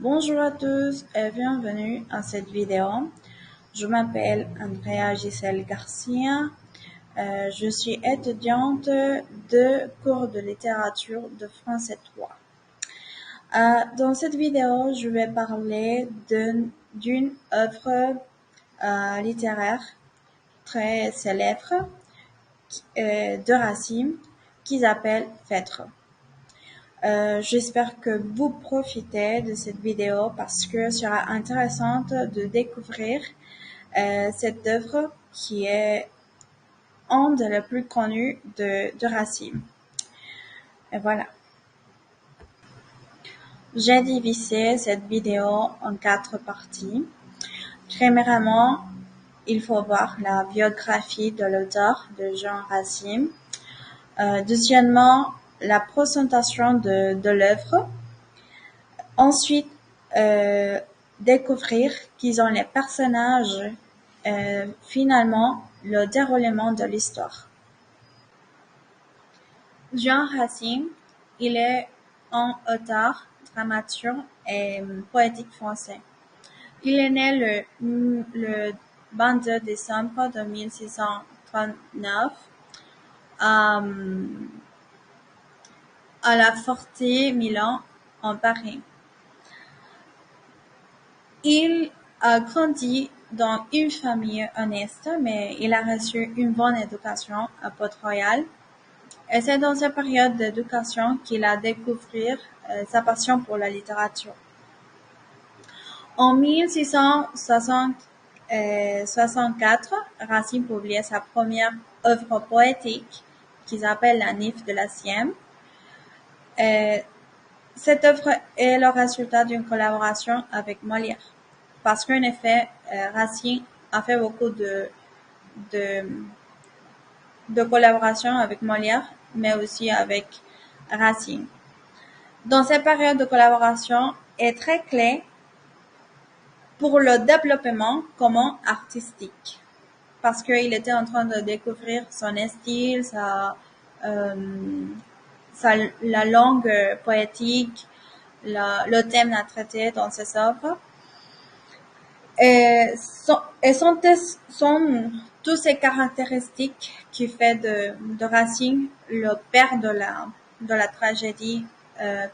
Bonjour à tous et bienvenue à cette vidéo. Je m'appelle Andrea Giselle Garcia. Je suis étudiante de cours de littérature de français 3. Dans cette vidéo, je vais parler d'une œuvre littéraire très célèbre de Racine qui s'appelle Phèdre. J'espère que vous profitez de cette vidéo parce que ce sera intéressant de découvrir cette œuvre qui est une des les plus connues de Racine. Et voilà. J'ai divisé cette vidéo en 4 parties. Premièrement, il faut voir la biographie de l'auteur de Jean Racine. Deuxièmement, la présentation de l'œuvre. Ensuite, découvrir qui sont les personnages, finalement, le déroulement de l'histoire. Jean Racine, il est un auteur, dramaturge et poétique français. Il est né le 22 décembre de 1639 à la Forêt-Milan, en Paris. Il a grandi dans une famille honnête, mais il a reçu une bonne éducation à Port-Royal. Et c'est dans cette période d'éducation qu'il a découvert sa passion pour la littérature. En 1664, Racine publie sa première œuvre poétique qui s'appelle La Nymphe de la Sienne. Cette œuvre est le résultat d'une collaboration avec Molière. Parce qu'en effet, Racine a fait beaucoup de collaborations avec Molière, mais aussi avec Racine. Dans cette période de collaboration est très clé pour le développement commun artistique. Parce qu'il était en train de découvrir son style, la langue poétique, le thème à traiter dans ses œuvres. Et sont toutes ces caractéristiques qui fait de Racine le père de la tragédie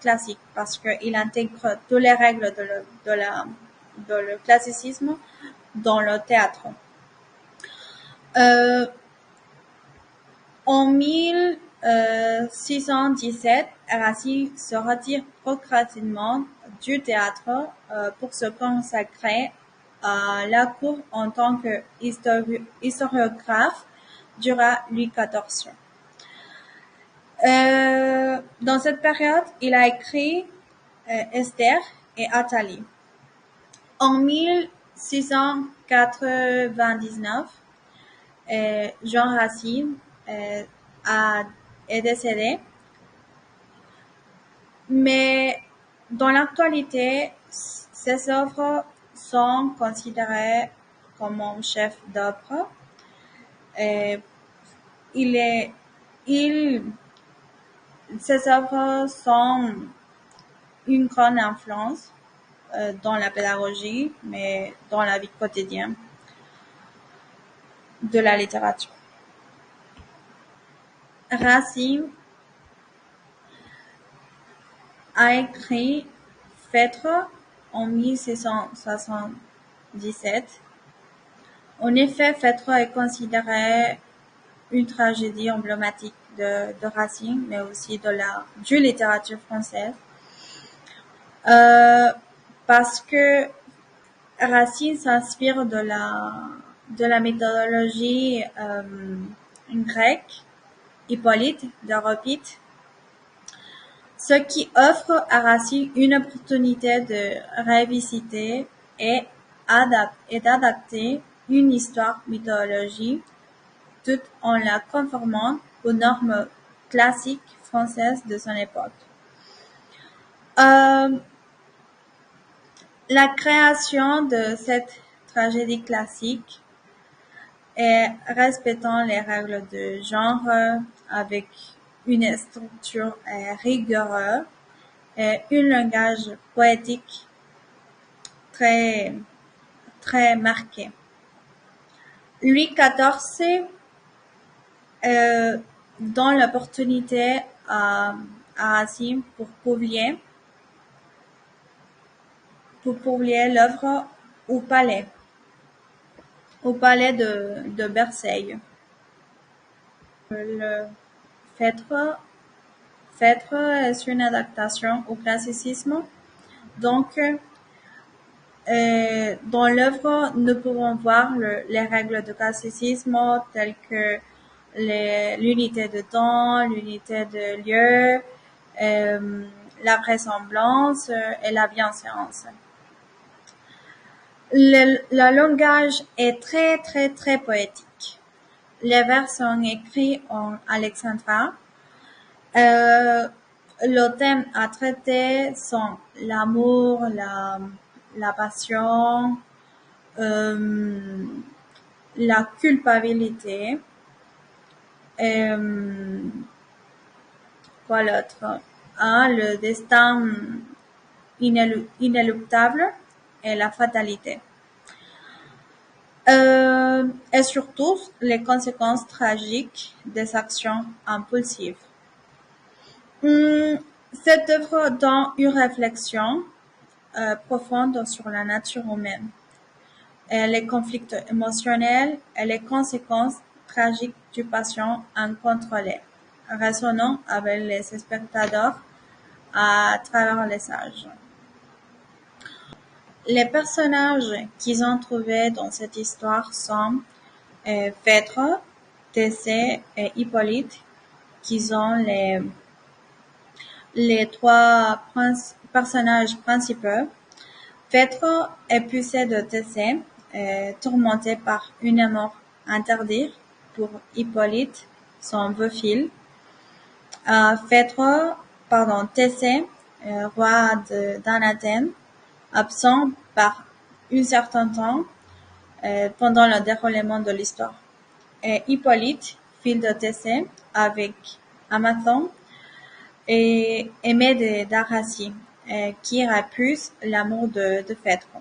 classique, parce qu'il intègre toutes les règles de le classicisme dans le théâtre. En 1617, Racine se retire progressivement du théâtre pour se consacrer à la cour en tant que historiographe durant Louis XIV. Dans cette période, il a écrit Esther et Athalie. En 1699, Jean Racine est décédé, mais dans l'actualité, ses œuvres sont considérées comme un chef d'œuvre. Ses œuvres sont une grande influence dans la pédagogie, mais dans la vie quotidienne de la littérature. Racine a écrit Phèdre en 1677. En effet, Phèdre est considéré une tragédie emblématique de Racine, mais aussi de la littérature française. Parce que Racine s'inspire de la méthodologie grecque, Hippolyte, d'Europide, ce qui offre à Racine une opportunité de revisiter et d'adapter une histoire mythologique tout en la conformant aux normes classiques françaises de son époque. La création de cette tragédie classique et respectant les règles de genre avec une structure rigoureuse et un langage poétique très, très marqué. Louis XIV donne l'opportunité à Racine pour publier l'œuvre au palais de Versailles. Le Phèdre est une adaptation au classicisme, donc dans l'œuvre, nous pouvons voir les règles du classicisme telles que l'unité de temps, l'unité de lieu, la vraisemblance et la bienséance. Le langage est très, très, très poétique. Les vers sont écrits en alexandrin. Le thème à traiter sont l'amour, la passion, la culpabilité, quoi l'autre? Le destin inéluctable et la fatalité. Et surtout les conséquences tragiques des actions impulsives. Cette œuvre donne une réflexion profonde sur la nature humaine, et les conflits émotionnels et les conséquences tragiques du passion incontrôlée, résonnant avec les spectateurs à travers les âges. Les personnages qu'ils ont trouvés dans cette histoire sont Phèdre, Thésée et Hippolyte, qui sont les trois personnages principaux. Phèdre est poussé de Thésée, tourmenté par une amour interdite pour Hippolyte, son beau-fils. Thésée, roi d'Athènes, absent par un certain temps pendant le déroulement de l'histoire. Et Hippolyte, fils de Thésée, avec Amathon, et aimé d'Aracie, qui repousse l'amour de Phèdre.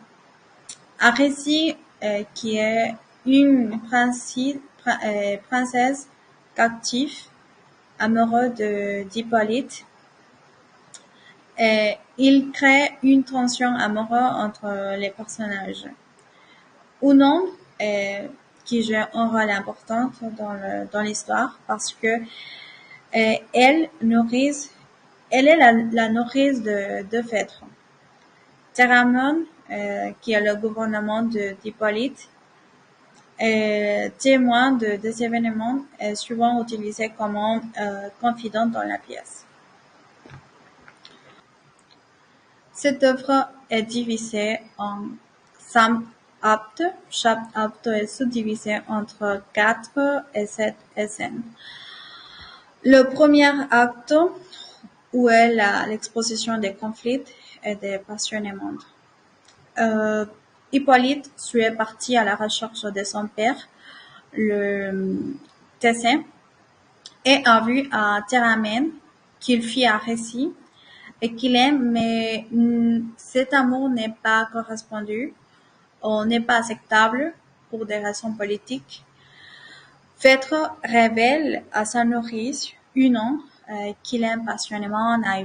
Arécie, qui est une princesse captive, amoureuse d'Hippolyte, il crée une tension amoureuse entre les personnages. Unon, qui joue un rôle important dans l'histoire parce que elle est la nourrice de Phèdre. Théramon, qui est le gouvernement d'Hippolyte, témoin des événements, est souvent utilisé comme confident dans la pièce. Cette œuvre est divisée en 5 actes. Chaque acte est subdivisé entre 4 et 7 scènes. Le premier acte, où est l'exposition des conflits et des passionnements. Hippolyte est parti à la recherche de son père, le Thésée, et a vu à Théramène qu'il fit un récit et qu'il aime, mais cet amour n'est pas correspondu ou n'est pas acceptable pour des raisons politiques. Phèdre révèle à sa nourrice, Unon, qu'il aime passionnément à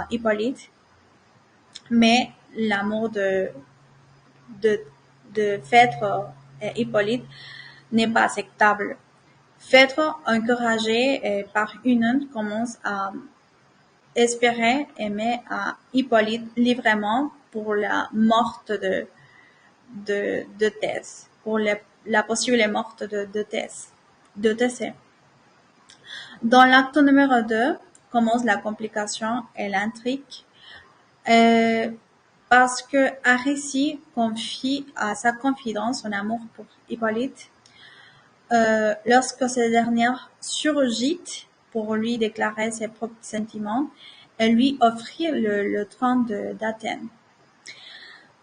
Hippolyte, mais l'amour de Phèdre et Hippolyte n'est pas acceptable. Phèdre, encouragé par Unon, commence à espérer aimer à Hippolyte librement pour la mort de Thèse, pour la possible mort de Thésée. Dans l'acte numéro 2, commence la complication et l'intrigue, parce que Arécie confie à sa confidente son amour pour Hippolyte, lorsque ce dernier surgit pour lui déclarer ses propres sentiments et lui offrir le trône d'Athènes.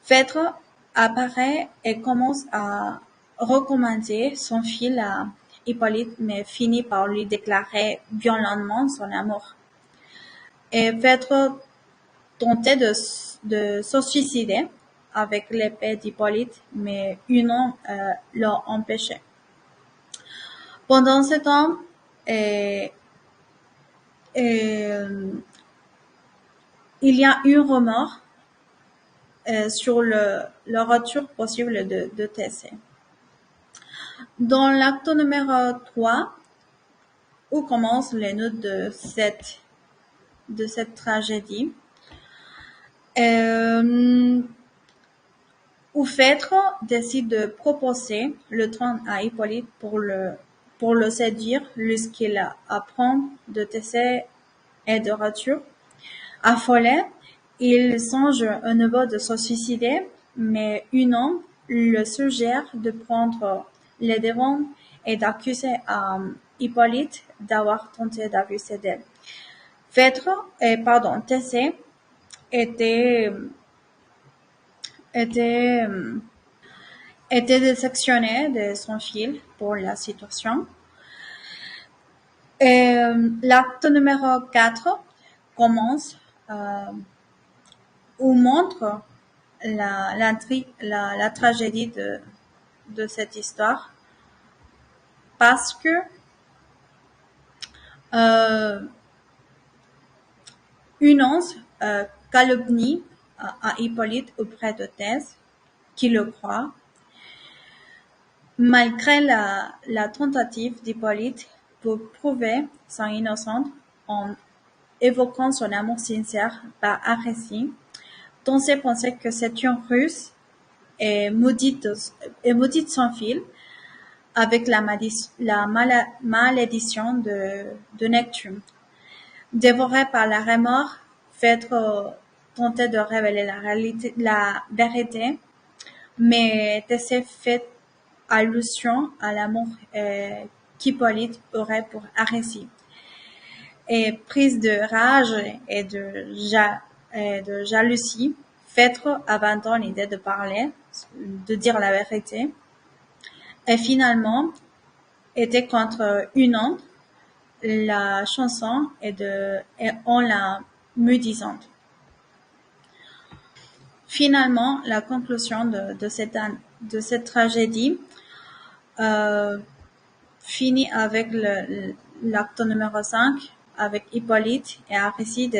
Phèdre apparaît et commence à recommander son fils à Hippolyte, mais finit par lui déclarer violemment son amour. Et Phèdre tentait de se suicider avec l'épée d'Hippolyte, mais Hunon l'a empêché. Pendant ce temps, il y a eu rumeur sur le retour possible de Thésée. Dans l'acte numéro 3, où commence les notes de cette tragédie, où Phèdre décide de proposer le trône à Hippolyte pour le séduire lorsqu'il apprend de Thésée est de retour. Affolé, il songe à nouveau de se suicider, mais Hunon le suggère de prendre les devants et d'accuser Hippolyte d'avoir tenté d'abuser d'elle. Thésée était déceptionné de son fils pour la situation. L'acte numéro 4 commence où montre la tragédie de cette histoire, parce que Hunon calomnie à Hippolyte auprès de Thèse, qui le croit, malgré la tentative d'Hippolyte pour prouver son innocence en évoquant son amour sincère par Arésie. Thésée pensait que c'est une ruse et maudite son fils avec la malédiction de Neptune. Dévoré par la remords, Phèdre tentait de révéler la vérité, mais Thésée fait allusion à l'amour qu'Hippolyte aurait pour Arésie. Et prise de rage et de jalousie, Phèdre abandonne l'idée de parler, de dire la vérité, et finalement était contre Hunon. La chanson est en la médisant. Finalement, la conclusion de cette tragédie finit avec l'acte numéro 5, avec Hippolyte et Arésie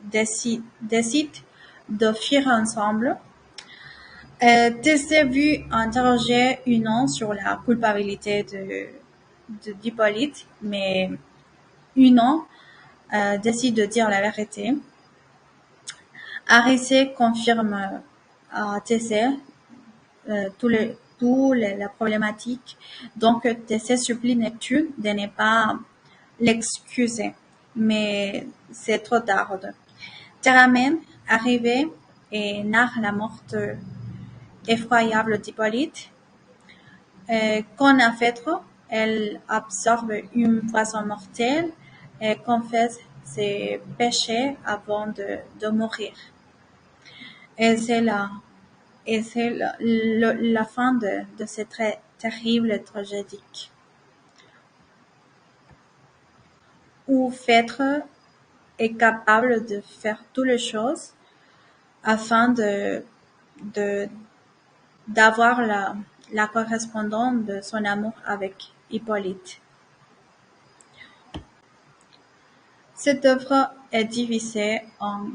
décident de fuir ensemble. Thésée vu interroger Hunon sur la culpabilité d'Hippolyte, mais Hunon décide de dire la vérité. Arésie confirme à Thésée la problématique, donc Thésée supplie Neptune de ne pas l'excuser, mais c'est trop tard. Théramène arrive et narre la mort effroyable d'Hippolyte. Quand à Phèdre, elle absorbe une poison mortelle et confesse ses péchés avant de mourir. Et c'est la fin de cette très terrible tragédie, où Phèdre est capable de faire toutes les choses afin d'avoir la correspondance de son amour avec Hippolyte. Cette œuvre est divisée en